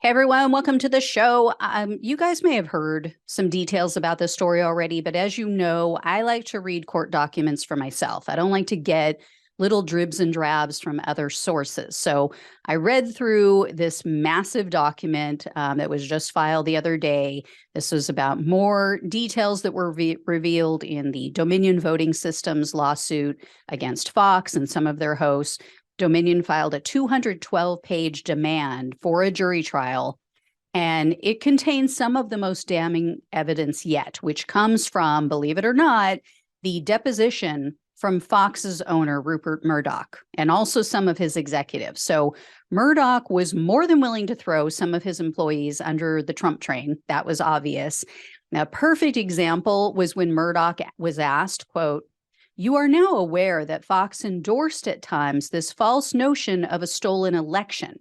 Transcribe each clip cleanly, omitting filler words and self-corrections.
Hey everyone, welcome to the show. You guys may have heard some details about this story already, but as you know, I like to read court documents for myself. I don't like to get little dribs and drabs from other sources. So I read through this massive document that was just filed the other day. This was about more details that were revealed in the Dominion Voting Systems lawsuit against Fox and some of their hosts. Dominion filed a 212-page demand for a jury trial, and it contains some of the most damning evidence yet, which comes from, believe it or not, the deposition from Fox's owner, Rupert Murdoch, and also some of his executives. So Murdoch was more than willing to throw some of his employees under the Trump train. That was obvious. Now, a perfect example was when Murdoch was asked, quote, "You are now aware that Fox endorsed at times this false notion of a stolen election."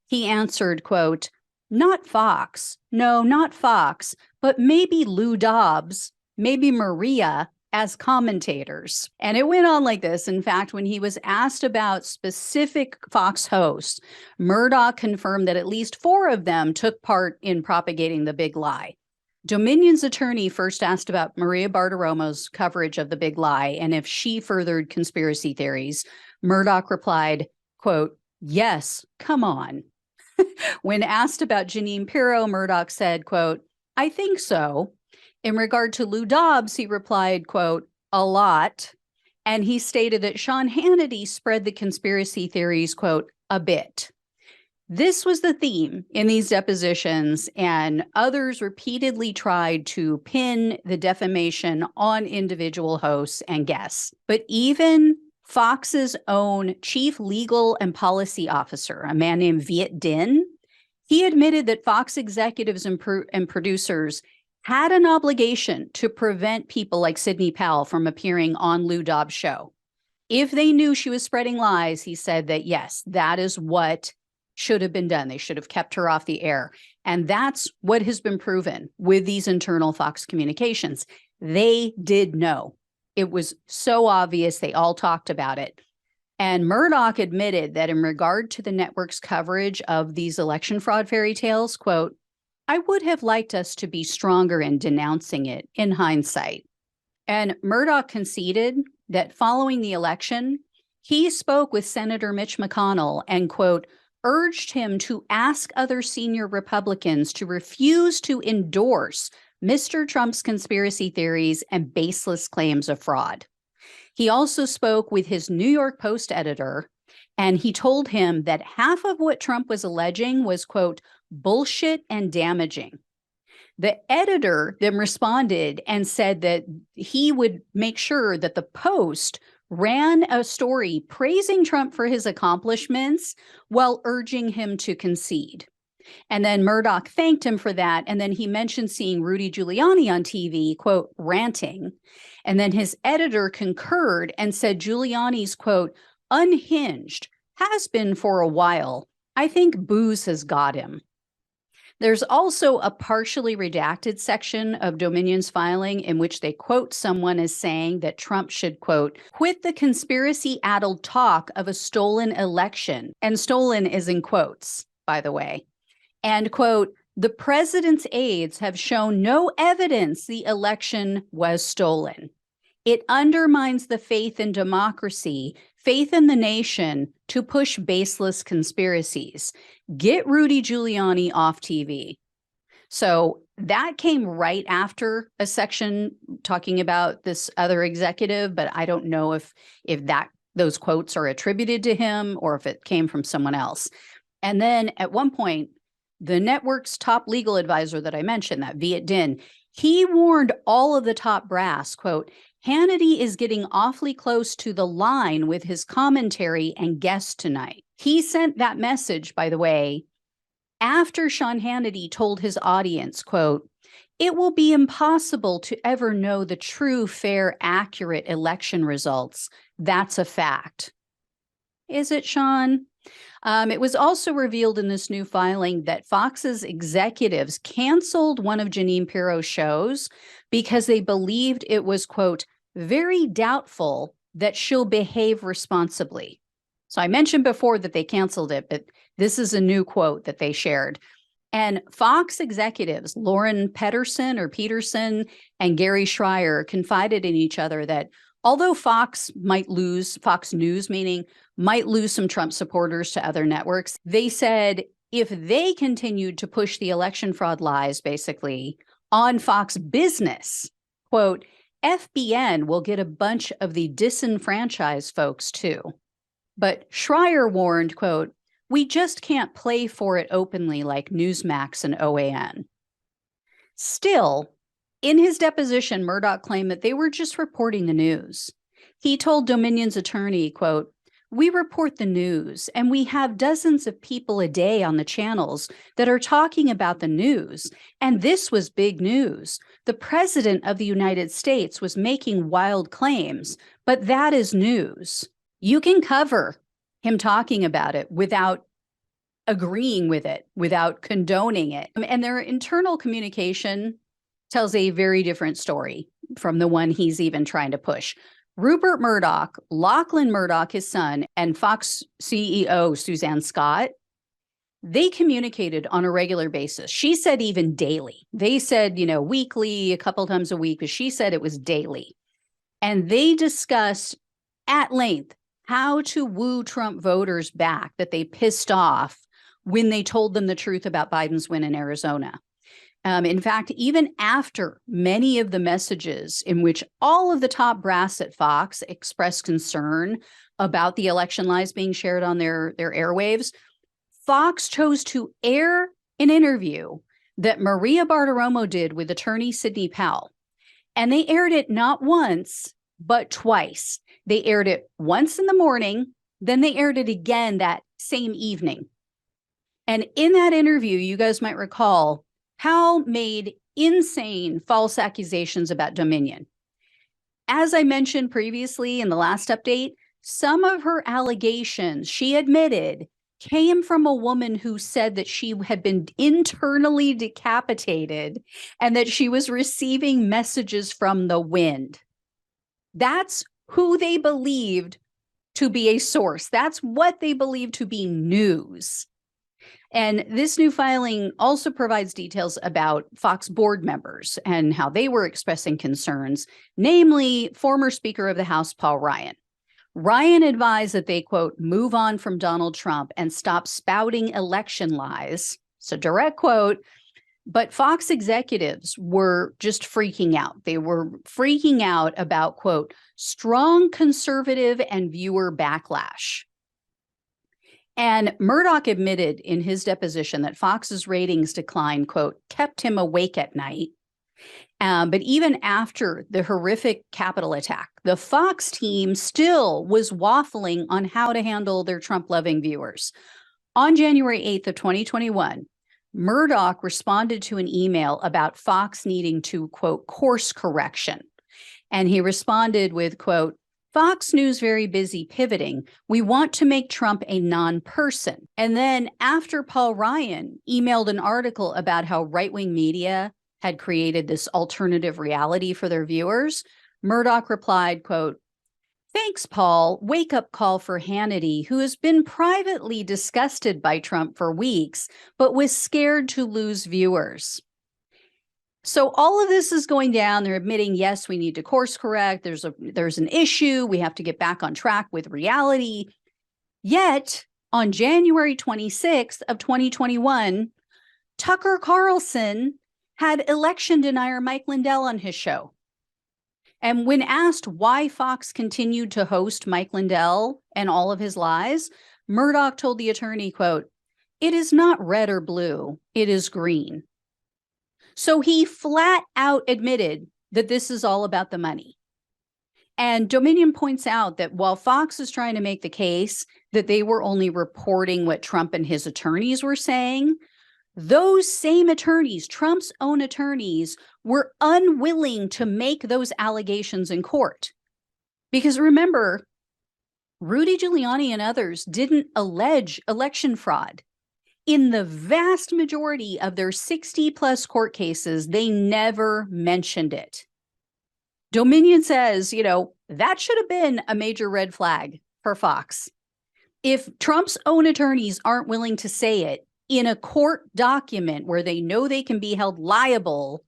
He answered, quote, "Not Fox. No, not Fox, but maybe Lou Dobbs, maybe Maria as commentators." And it went on like this. In fact, when he was asked about specific Fox hosts, Murdoch confirmed that at least 4 of them took part in propagating the big lie. Dominion's attorney first asked about Maria Bartiromo's coverage of the big lie and if she furthered conspiracy theories. Murdoch replied, quote, "Yes, come on." When asked about Jeanine Pirro, Murdoch said, quote, "I think so." In regard to Lou Dobbs, he replied, quote, "A lot." And he stated that Sean Hannity spread the conspiracy theories, quote, "a bit." This was the theme in these depositions, and others repeatedly tried to pin the defamation on individual hosts and guests. But even Fox's own chief legal and policy officer, a man named Viet Dinh, he admitted that Fox executives and producers had an obligation to prevent people like Sidney Powell from appearing on Lou Dobbs' show. If they knew she was spreading lies, he said that, yes, that is what should have been done. They should have kept her off the air. And that's what has been proven with these internal Fox communications. They did know. It was so obvious. They all talked about it. And Murdoch admitted that in regard to the network's coverage of these election fraud fairy tales, quote, "I would have liked us to be stronger in denouncing it in hindsight." And Murdoch conceded that following the election, he spoke with Senator Mitch McConnell and, quote, urged him to ask other senior Republicans to refuse to endorse Mr. Trump's conspiracy theories and baseless claims of fraud. He also spoke with his New York Post editor, and he told him that half of what Trump was alleging was, quote, bullshit and damaging. The editor then responded and said that he would make sure that the Post ran a story praising Trump for his accomplishments while urging him to concede. And then Murdoch thanked him for that. And then he mentioned seeing Rudy Giuliani on TV, quote, ranting. And then his editor concurred and said Giuliani's, quote, unhinged, has been for a while. I think booze has got him. There's also a partially redacted section of Dominion's filing in which they quote someone as saying that Trump should, quote, quit the conspiracy-addled talk of a stolen election. And stolen is in quotes, by the way. And, quote, the president's aides have shown no evidence the election was stolen. It undermines the faith in democracy, faith in the nation to push baseless conspiracies. Get Rudy Giuliani off TV. So that came right after a section talking about this other executive, but I don't know if those quotes are attributed to him or if it came from someone else. And then at one point, the network's top legal advisor that I mentioned, that Viet Dinh, he warned all of the top brass, quote, Hannity is getting awfully close to the line with his commentary and guests tonight. He sent that message, by the way, after Sean Hannity told his audience, quote, it will be impossible to ever know the true, fair, accurate election results. That's a fact. Is it, Sean? It was also revealed in this new filing that Fox's executives canceled one of Jeanine Pirro's shows because they believed it was, quote, very doubtful that she'll behave responsibly. So I mentioned before that they canceled it, but this is a new quote that they shared. And Fox executives, Lauren Peterson and Gary Schreier, confided in each other that although Fox News meaning, might lose some Trump supporters to other networks, they said if they continued to push the election fraud lies, basically, on Fox Business, quote, FBN will get a bunch of the disenfranchised folks too. But Schreier warned, quote, we just can't play for it openly like Newsmax and OAN. Still, in his deposition, Murdoch claimed that they were just reporting the news. He told Dominion's attorney, quote, we report the news, and we have dozens of people a day on the channels that are talking about the news. And this was big news. The president of the United States was making wild claims, but that is news. You can cover him talking about it without agreeing with it, without condoning it. And their internal communication tells a very different story from the one he's even trying to push. Rupert Murdoch, Lachlan Murdoch, his son, and Fox CEO Suzanne Scott, they communicated on a regular basis. She said even daily. They said, weekly, a couple times a week, but she said it was daily. And they discussed at length how to woo Trump voters back that they pissed off when they told them the truth about Biden's win in Arizona. In fact, even after many of the messages in which all of the top brass at Fox expressed concern about the election lies being shared on their airwaves, Fox chose to air an interview that Maria Bartiromo did with attorney Sidney Powell. And they aired it not once, but twice. They aired it once in the morning, then they aired it again that same evening. And in that interview, you guys might recall, Powell made insane false accusations about Dominion. As I mentioned previously in the last update, some of her allegations, she admitted, came from a woman who said that she had been internally decapitated and that she was receiving messages from the wind. That's who they believed to be a source. That's what they believed to be news. And this new filing also provides details about Fox board members and how they were expressing concerns, namely former Speaker of the House, Paul Ryan. Ryan advised that they, quote, move on from Donald Trump and stop spouting election lies. It's a direct quote. But Fox executives were just freaking out. They were freaking out about, quote, strong conservative and viewer backlash. And Murdoch admitted in his deposition that Fox's ratings decline, quote, kept him awake at night. But even after the horrific Capitol attack, the Fox team still was waffling on how to handle their Trump-loving viewers. On January 8th of 2021, Murdoch responded to an email about Fox needing to, quote, course correction. And he responded with, quote, Fox News very busy pivoting. We want to make Trump a non-person. And then after Paul Ryan emailed an article about how right-wing media had created this alternative reality for their viewers, Murdoch replied, quote, thanks, Paul. Wake-up call for Hannity, who has been privately disgusted by Trump for weeks, but was scared to lose viewers. So all of this is going down. They're admitting, yes, we need to course correct. There's an issue. We have to get back on track with reality. Yet on January 26th of 2021, Tucker Carlson had election denier Mike Lindell on his show. And when asked why Fox continued to host Mike Lindell and all of his lies, Murdoch told the attorney, quote, it is not red or blue, it is green. So he flat out admitted that this is all about the money. And Dominion points out that while Fox is trying to make the case that they were only reporting what Trump and his attorneys were saying, those same attorneys, Trump's own attorneys, were unwilling to make those allegations in court. Because remember, Rudy Giuliani and others didn't allege election fraud. In the vast majority of their 60-plus court cases, they never mentioned it. Dominion says, that should have been a major red flag for Fox. If Trump's own attorneys aren't willing to say it, in a court document where they know they can be held liable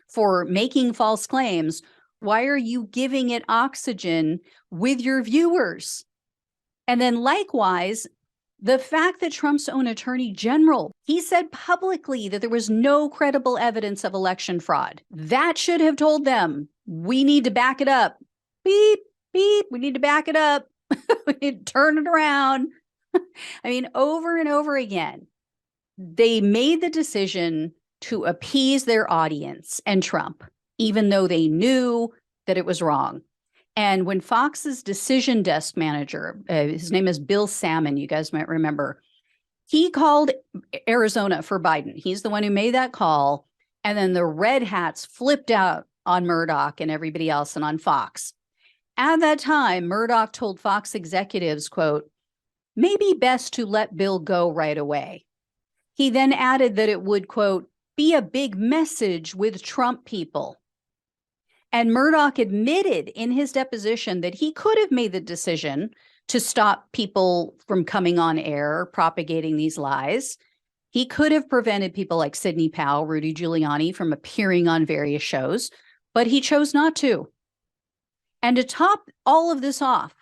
for making false claims, why are you giving it oxygen with your viewers? And then likewise, the fact that Trump's own attorney general, he said publicly that there was no credible evidence of election fraud. That should have told them, we need to back it up. Beep, beep, we need to back it up. We need to turn it around. I mean, over and over again, they made the decision to appease their audience and Trump, even though they knew that it was wrong. And when Fox's decision desk manager, his name is Bill Salmon, you guys might remember, he called Arizona for Biden. He's the one who made that call. And then the red hats flipped out on Murdoch and everybody else and on Fox. At that time, Murdoch told Fox executives, quote, maybe best to let Bill go right away. He then added that it would, quote, be a big message with Trump people. And Murdoch admitted in his deposition that he could have made the decision to stop people from coming on air, propagating these lies. He could have prevented people like Sidney Powell, Rudy Giuliani from appearing on various shows, but he chose not to. And to top all of this off,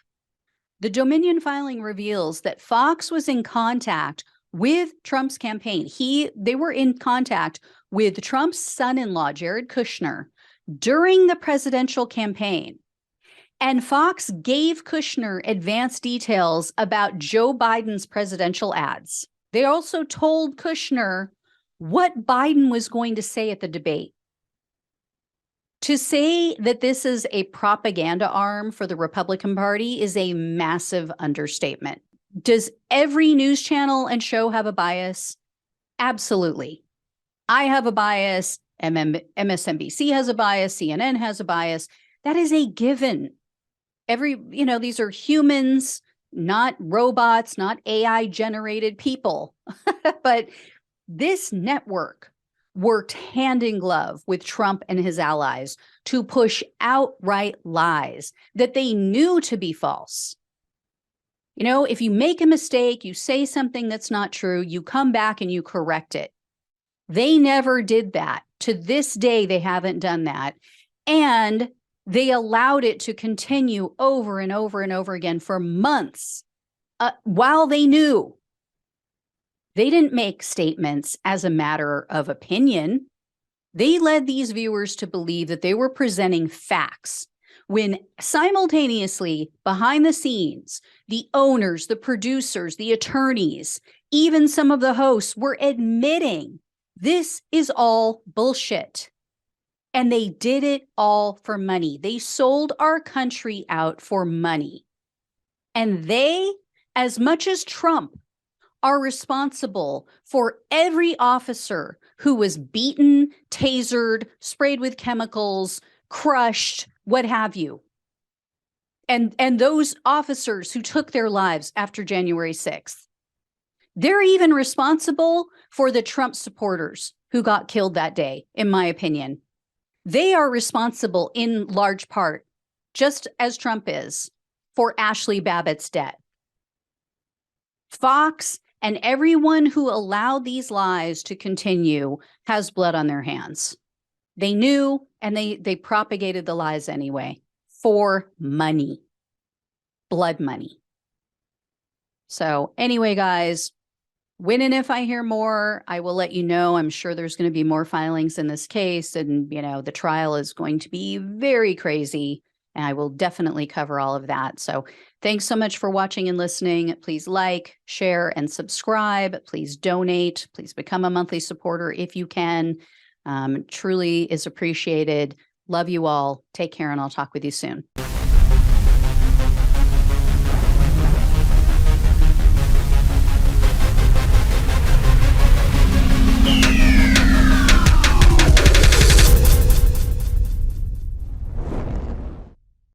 the Dominion filing reveals that Fox was in contact with Trump's campaign. They were in contact with Trump's son-in-law, Jared Kushner, during the presidential campaign. And Fox gave Kushner advanced details about Joe Biden's presidential ads. They also told Kushner what Biden was going to say at the debate. To say that this is a propaganda arm for the Republican Party is a massive understatement. Does every news channel and show have a bias? Absolutely. I have a bias. MSNBC has a bias. CNN has a bias. That is a given. These are humans, not robots, not AI generated people. But this network worked hand in glove with Trump and his allies to push outright lies that they knew to be false. If you make a mistake, you say something that's not true, you come back and you correct it. They never did that. To this day, they haven't done that. And they allowed it to continue over and over and over again for months while they knew. They didn't make statements as a matter of opinion. They led these viewers to believe that they were presenting facts when simultaneously, behind the scenes, the owners, the producers, the attorneys, even some of the hosts were admitting this is all bullshit. And they did it all for money. They sold our country out for money. And they, as much as Trump, are responsible for every officer who was beaten, tasered, sprayed with chemicals, crushed, what have you. And those officers who took their lives after January 6th. They're even responsible for the Trump supporters who got killed that day, in my opinion. They are responsible in large part, just as Trump is, for Ashley Babbitt's death. Fox and everyone who allowed these lies to continue has blood on their hands. They knew, and they propagated the lies anyway for money, blood money. So anyway, guys, when and if I hear more, I will let you know. I'm sure there's going to be more filings in this case, and the trial is going to be very crazy, and I will definitely cover all of that. So thanks so much for watching and listening. Please like, share, and subscribe. Please donate. Please become a monthly supporter if you can. Truly is appreciated. Love you all. Take care, and I'll talk with you soon.